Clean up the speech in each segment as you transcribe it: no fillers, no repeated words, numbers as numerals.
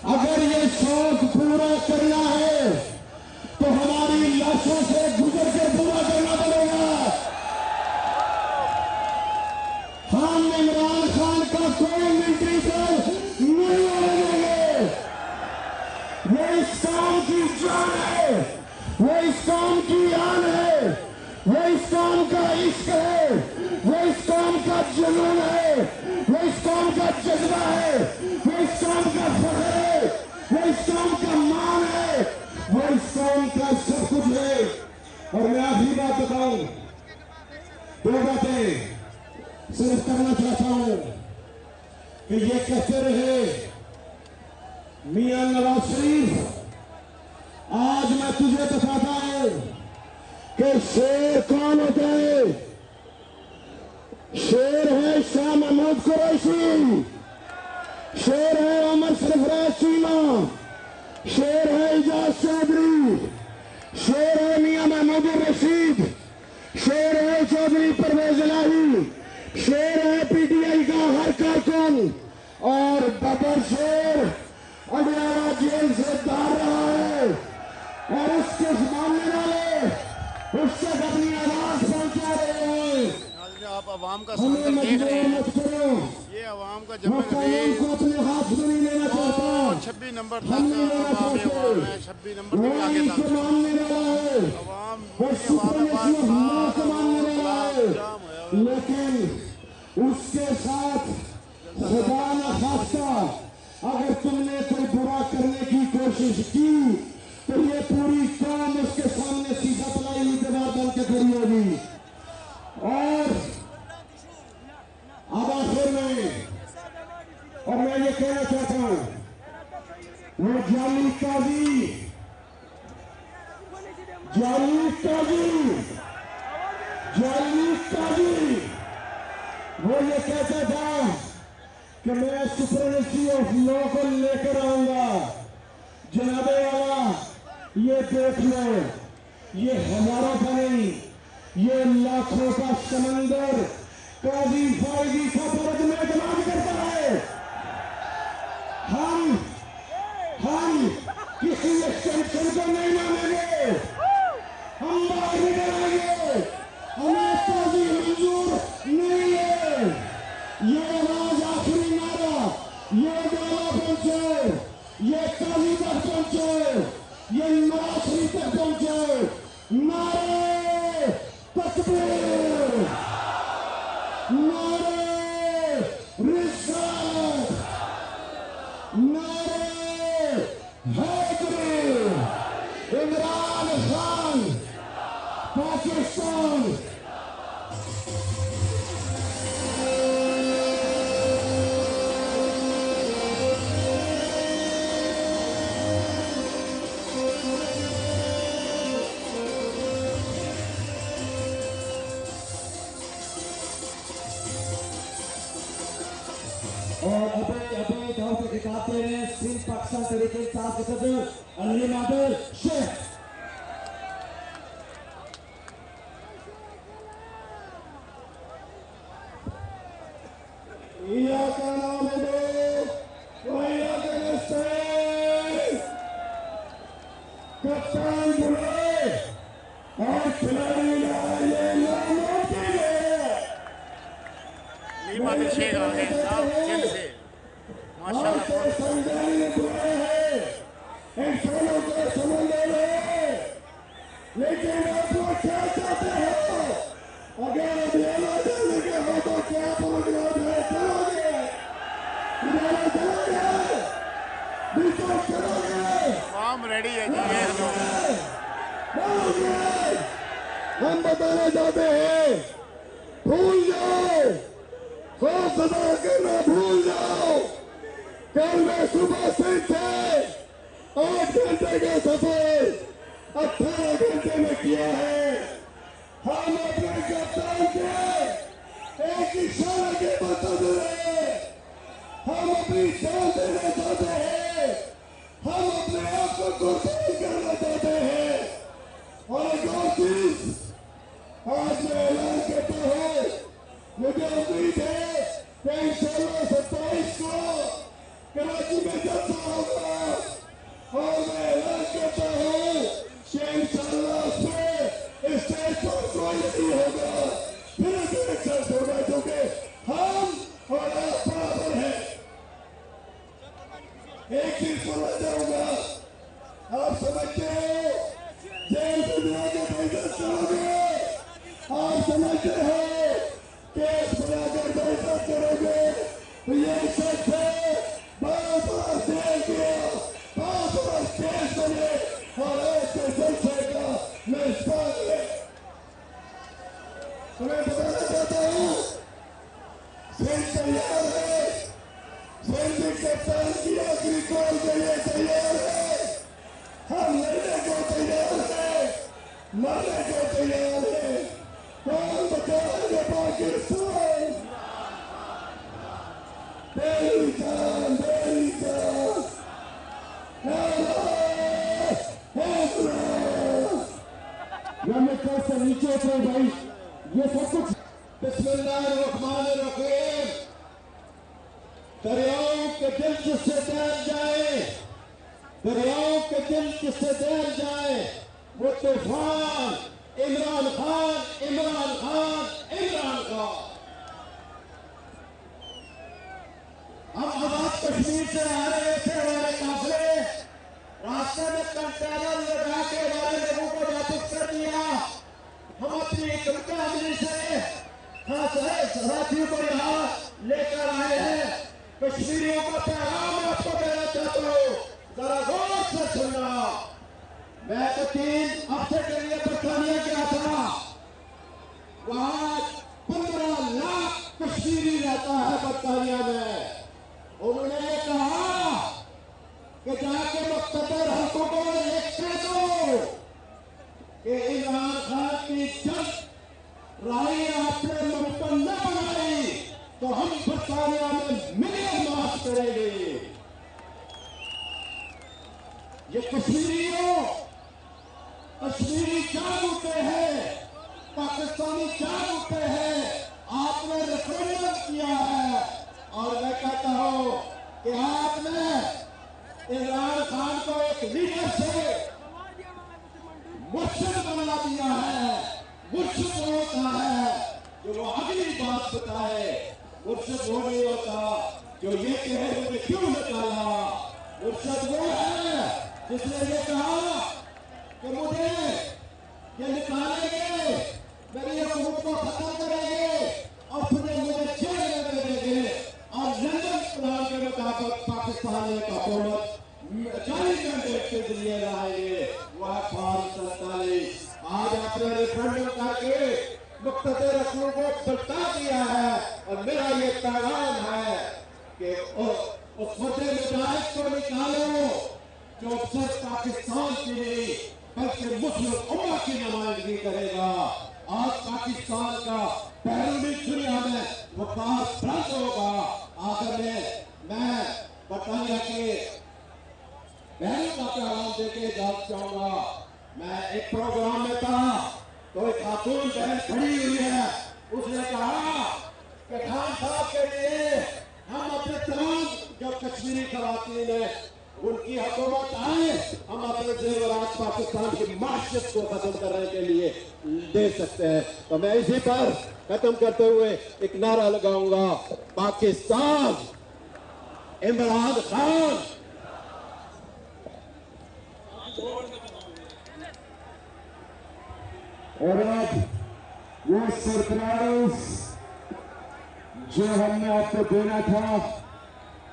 اگر یہ شوق پورا کرنا ہے تو ہماری لاشوں سے گزر کر پورا کرنا پڑے گا. ہم عمران خان کا کوئی ملٹری سے نہیں ہونے دیں گے. وہ اس قوم کی جان ہے, وہ اس قوم کی آن ہے, وہ اس قوم کا عشق ہے, وہ اس قوم کا جنون ہے, وہ اس قوم کا جذبہ ہے, وہ اس قوم کا فخر ہے, وہ اس قوم کا مان ہے, وہ اس قوم کا سب کچھ ہے. اور میں آخری بات بتاؤں, دو باتیں صرف کرنا چاہتا ہوں کہ یہ کہتے رہے میاں نواز شریف, آج میں تجھے بتاتا ہوں کہ شیر کون ہوتا ہے. شیر ہے شاہ محمود قریشی, شیر ہے عمر سرفراز چیمہ, شیر ہے اعجاز چودھری, شیر ہے میاں محمود الرشید, شیر ہے چودھری پرویز الہی, شیر ہے پی ٹی آئی کا ہر کارکن, اور ببر شیر اڈیالہ جیل سے دار رہا ہے, اور اس کے ماننے والے اس تک اپنی آواز پہنچا رہے ہیں. آپ عوام کا سمندر دیکھ رہے ہیں, یہ عوام کا جمع نہیں, 26 نمبر تک عوام ہے, 26 نمبر تک آگے تک عوام لیکن اس کے ساتھ خدا نہ خواستہ اگر تم نے کوئی برا کرنے کی کوشش کی تو یہ پوری قوم اس کے سامنے سیدھا پلائی ہوئی دیوار بن کے کھڑی ہوگی. اور اب آخر میں, اور میں یہ کہنا چاہتا ہوں, وہ جعلی قاضی وہ یہ کہتا تھا کہ میں سپریمیسی آف لا کو لے کر آؤں گا. جناب والا یہ دیکھ لو, یہ ہزاروں کا نہیں, یہ لاکھوں کا سمندر قاضی فائزی کا فرد میں اعتماد کرتا ہے. ہم کسی ایکسٹینشن کو نہیں مانیں گے, ہم باہر نکلیں گے, ہمیں قاضی منظور نہیں ہے. یہ آواز آخری نعرہ, یہ گانا پہنچے, یہ قاضی تک پہنچے, یہ نواز شریف تک پہنچے. نعرے تکبیر, نعرے رسالت, نعرے حیدری, عمران خان, پاکستان. اور ابھی دعوت کے خطاب دے رہے ہیں سندھ پاکستان تحریک انصاف کے صدر علی نادر شیخ. ایاک نعبد و ایاک نستعین. کپتان بلائے اور کھلاڑی لائے ناممکن ہے. نیمت شیخ آ گئے صاحب جن سے ماشاءاللہ سمجھانے بلائے ہیں, انسانوں کو سمندر ہے, لیکن آپ وہ کیا چاہتے ہو؟ اگر اڈیالہ جانے کے ہو تو کیا پروگرام ہے؟ چلو گے اڈیالہ چلو گے, بیچو چلو گے, عوام ریڈی ہے جی. ہم بتانا چاہتے ہیں بھول جاؤ, خوف زدہ کرنا بھول جاؤ. کل میں صبح سے تھے 8 گھنٹے کا سفر 18 گھنٹے میں کیا ہے. ہم اپنے کپتان کے ایک اشارہ کے منتظر, ہم اپنی جان دینا چاہتے ہیں, ہم اپنے آپ کو قربان کرنا چاہتے ہیں. اور ایک اور چیز آج میں اعلان کرتا ہوں, مجھے امید ہے کہ انشاءاللہ 27 کو کراچی میں جلسہ ہوگا. ایک چیز سننا چاہوں گا، آپ سمجھتے ہو جیل سے بنا کے بحثت کرو گے، آپ سمجھتے ہو کیس بنا کر بحثت کرو گے، تو یہ شخص ہے بار بار جیل گیا، بار بار کیس بنے اور ایک کے جلسے کا میزبان ہے۔ تمہیں بتانا چاہتا ہوں سندھ تیار ہے، سندھ کپتان کی آخری کال کے لیے تیار ہے، ہم لڑنے کو تیار ہے، مرنے کو تیار ہے، کون بچائے گا پاکستان؟ تیری جان، تیری جان، کل سے نیچے اترے بھائی، یہ سب کچھ بسم اللہ الرحمن الرحیم۔ دریاؤں کے دل جس سے تیر جائے، دریاؤں کے دل جس سے تیر جائے، وہ طوفان عمران خان، عمران خان، عمران خان۔ ہم آزاد کشمیر سے آ رہے تھے، ہمارے قافلے راستے میں کنٹینر لگا کے ہمارے لوگوں کو واپس کر دیا۔ ہم اپنی کمپنی سے ساتھیوں کو یہاں لے کر آئے ہیں۔ کشمیریوں کا پیغام آپ کو دینا چاہتا ہوں، ذرا غور سے سننا۔ میں تو 3 ہفتے کے لیے برطانیہ گیا تھا، وہاں 15 لاکھ کشمیری رہتا ہے برطانیہ میں۔ انہوں نے یہ کہا کہ جا کے مقتدر حلقوں کو لکھ کے دو کہ عمران خان کی جنگ رائی آپ نے ممکن نہ بنائی تو ہم برطانیہ میں ملین مارچ کریں گے۔ یہ کشمیریوں، کشمیری جاگ اٹھے ہیں، پاکستانی جاگ اٹھے ہیں، آپ نے ریفرنڈم کیا ہے، اور میں کہتا ہوں کہ آپ نے عمران خان کو ایک لیڈر سے مرشد بنا دیا ہے۔ مرشد وہ ہوتا ہے جو وہ اگلی بات بتائے، مرشد وہ نہیں ہوتا جو یہ کہے مجھے کیوں نکالا۔ مرشد وہ ہے جس نے یہ کہا کہ مجھے یہ نکالیں گے، میری حکومت کو ختم کریں گے اور پھر مجھے جیل میں بھیجیں گے، اور لندن پلان کے مطابق پاکستان ایک حکومت 40 گھنٹے کے ذریعے لائیں گے۔ وہ فارم 47 آج آپ نے ریفرنڈم کر کے مقتدر رسول کو بلتا دیا ہے، اور میرا یہ پیغام ہے کہ اس وطن مجاہد کو نکالو جو صرف پاکستان کی نہیں بلکہ مسلم امہ کی نمائندگی کرے گا۔ آج پاکستان کا بیرونی دنیا میں وقار بلند ہوگا۔ آخر میں برطانیہ کے بہنوں کا پیغام دے کے اجازت چاہوں گا۔ میں ایک پروگرام میں تھا تو ایک خاتون بہن کھڑی ہوئی ہے، اس نے کہا کہ خان صاحب کے لیے ہم اپنے تمام جو کشمیری خواتین ہیں ان کی حکومت آئے، ہم اپنے زیورات پاکستان کی معیشت کو ختم کرنے کے لیے دے سکتے ہیں۔ تو میں اسی پر ختم کرتے ہوئے ایک نعرہ لگاؤں گا، پاکستان عمران خان۔ اور اب وہ سرپرائز جو ہم نے آپ کو دینا تھا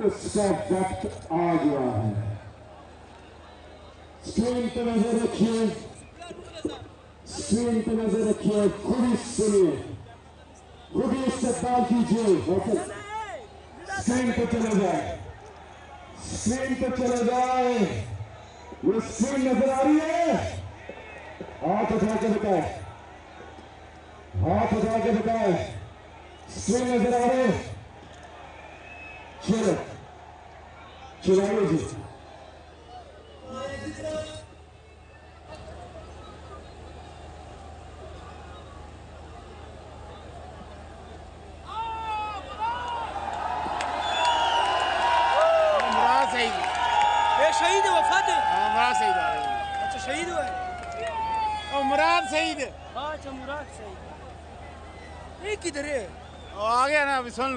اس کا وقت آ گیا ہے۔ اسکرین پہ نظر رکھیے، اسکرین پہ نظر رکھیے، خود ہی سنیے، خود ہی استقبال کیجیے۔ اسکرین پہ چلے جائے، اسکرین پہ چلے جائے، وہ اسکرین نظر آ رہی ہے؟ ہاتھ اٹھا کے بتائے، ہاتھ اٹھا کے بتائے، اسکرین نظر آ رہے؟ چلو چلائیے جی۔ شہید ہے وفات ہے؟ عمران سعید آ رہے اچھا شہید ہوا ہے؟ عمران سعید اچھا مراد شہید، یہ کدھر ہے؟ آ گیا نا، ابھی سن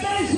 23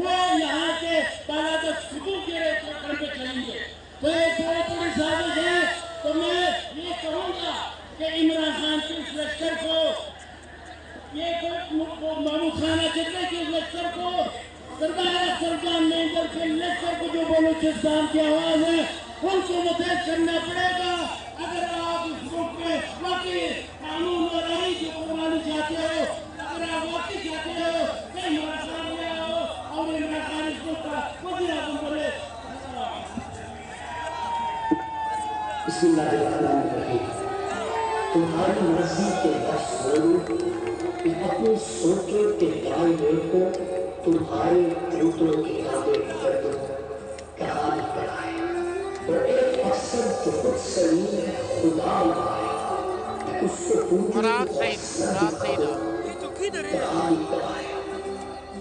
وہ یہاں کے بالا صبح کے رقم پہ چلیں گے. تو ایک بہت بڑی سازش ہے. تو میں یہ کہوں گا کہ عمران خان کے اس لشکر کو یہ محمود خان اچھے کے اس لشکر کو سردار سلطان مہندر کے لشکر کو جو بلوچستان کی آواز ہے ان کو متحد کرنا پڑے گا. اگر آپ اس ملک میں واقعی قانون اور آئین کی قربانی چاہتے ہو, اگر آپ واقعی چاہتے ہو کہ عمران خان لے آؤ اور عمران خان اس ملک کا وزیر اعظم بنے. بسم اللہ الرحمن الرحیم. تمہاری مرضی کے بس ہو کہ اپنی سوچوں کے دائرے کو تمہارے پوتروں کے آگے کر دو. کہانی کرائے اور ایک افسر جو خود سلیم ہے خدا لائے اس کو مراد سعید کہانی کرائے.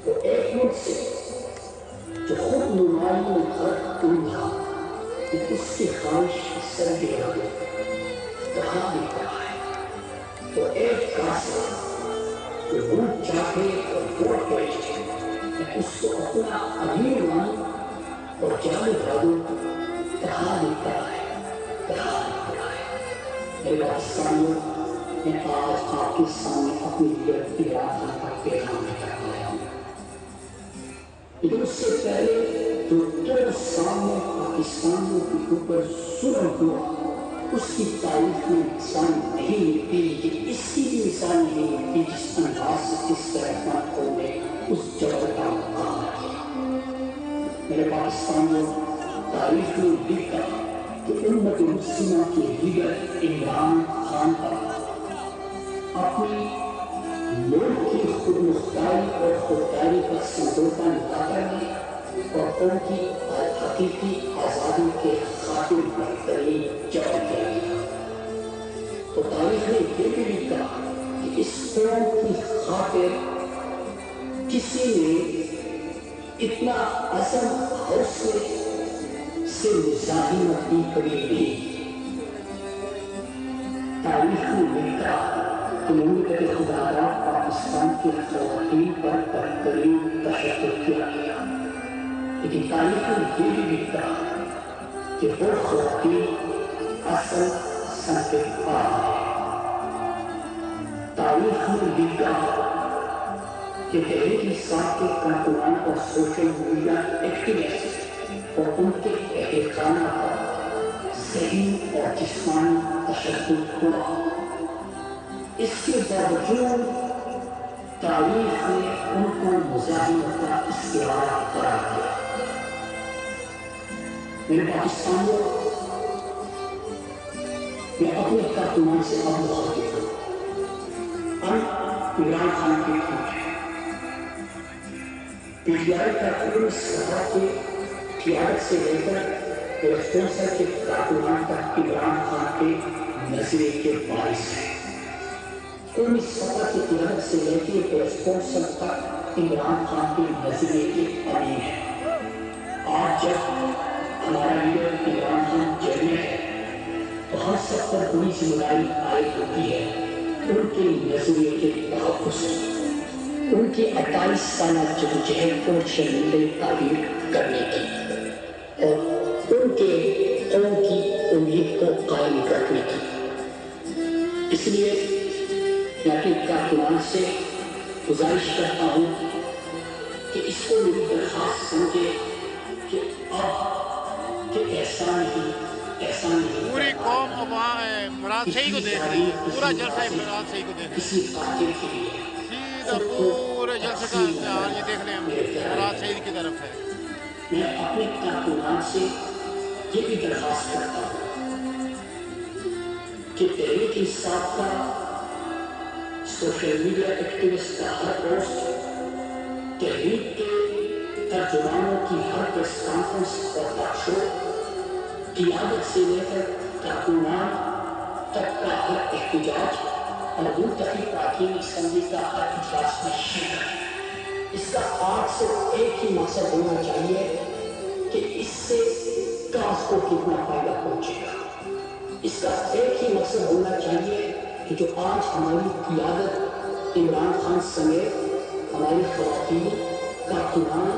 وہ ایک ملک سے جو خود نمائی غرق دنیا اس کی خواہش سر دے رہے کہانی کرائے. وہ ایک کاسر جو ووٹ چاہے اور ووٹ بیچے اس کو اپنا امیر مان اور جان بھاگو کہانی کرائے. میرے پاکستانیوں, میں آج آپ کے سامنے اپنی لیڈر عمران خان کا پیغام لے کر آیا ہوں. لیکن اس سے پہلے جو تیرے سامنے پاکستانیوں کے اوپر ظلم ہوا اس کی تاریخ میں مثال نہیں ملتی کہ اس کی بھی مثال نہیں ملتی جس انداز سے اس طرح کو نے اس جگہ کا مقام کیا. میرے پاکستانیوں, تاریخ میں لکھا کہ امت مسلمہ کے لیڈر عمران خان کا اپنی ملک کی خود مختاری اور خودداری کا سمجھوتا نہ کرنے اور ان کی حقیقی آزادی کے خاطر بہترین جنگ کیا. تو تاریخ نے یہ بھی لکھا کہ اس قوم کی خاطر کسی نے اتنا عزم حوصلے سے مزاحمت بھی کبھی نہیں. تاریخ میں لکھا کہ مملکت خدا را پاکستان کے خواتین پر بدترین تشدد کیا گیا. لیکن تاریخ میں یہ بھی لکھا کہ وہ خواتین اصل صنف پار ہے. تاریخ میں لکھا کہ تحریک انصاف کے کارکنان اور سوشل میڈیا ایکٹیوسٹ اور ان کے اہلخانہ پر ذہنی اور جسمانی تشدد ہوا. اس کے باوجود تاریخ نے ان کو مزاحمت کا اختیار قرار دیا. میرے پاکستانیوں, میں اپنے کارکنان سے اب مخاطب ہوں. عمران خان کے ٹھیک ہے. پی ٹی آئی کا پوری سطح کے قیادت سے لے کر ریسپونسر کے کارکنان تک عمران خان کے نظریے کے باعث ہے. قومی سطح کی قیادت سے لے کے ریسپونسر تک عمران خان کے نظریے کے امین ہے. آج جب ہمارا لیڈر عمران خان جیل میں ہے تو ہم سب پر بڑی ذمہ داری عائد ہوتی ہے ان کے نظریے کے تحفظ کی, ان کی 28 سالہ جدوجہد کو شرمندہ تعبیر کرنے کی اور ان کے قوم کی امید کو قائم رکھنے کی. اس لیے میں اپنے کارکنان سے گزارش کرتا ہوں کہ اس کو میری درخواست سمجھے کہ اب کہ احسان ہی پوری قوم مراد صحیح کو دیکھ رہی ہے. پورا جلسہ مراد صحیح کو دیکھ رہی ہے. کسی قاتل کے لیے سیدھا پورے جلسے کا امتحان یہ دیکھ رہے ہیں مراد صحیح کی طرف ہے. میں اپنے کارکنان سے یہ بھی درخواست کرتا ہوں کہ تحریک انصاف کا سوشل میڈیا ایکٹیوسٹ کا ہر پوسٹ, تحریک کے ترجمانوں کی ہر پریس کانفرنس اور ٹاک شو, قیادت سے لے کر کارکنان تک کا ہر احتجاج اور منتخب پارٹی اسمبلی کا ہر اجلاس میں شرکت, اس کا آج صرف ایک ہی مقصد ہونا چاہیے کہ اس سے کاز کو کتنا فائدہ پہنچے گا. اس کا ایک ہی مقصد ہونا چاہیے کہ جو آج ہماری قیادت عمران خان سمیت ہماری خواتین, کارکنان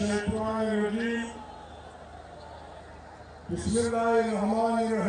الشيطان الرجيم بسم الله الرحمن الرحيم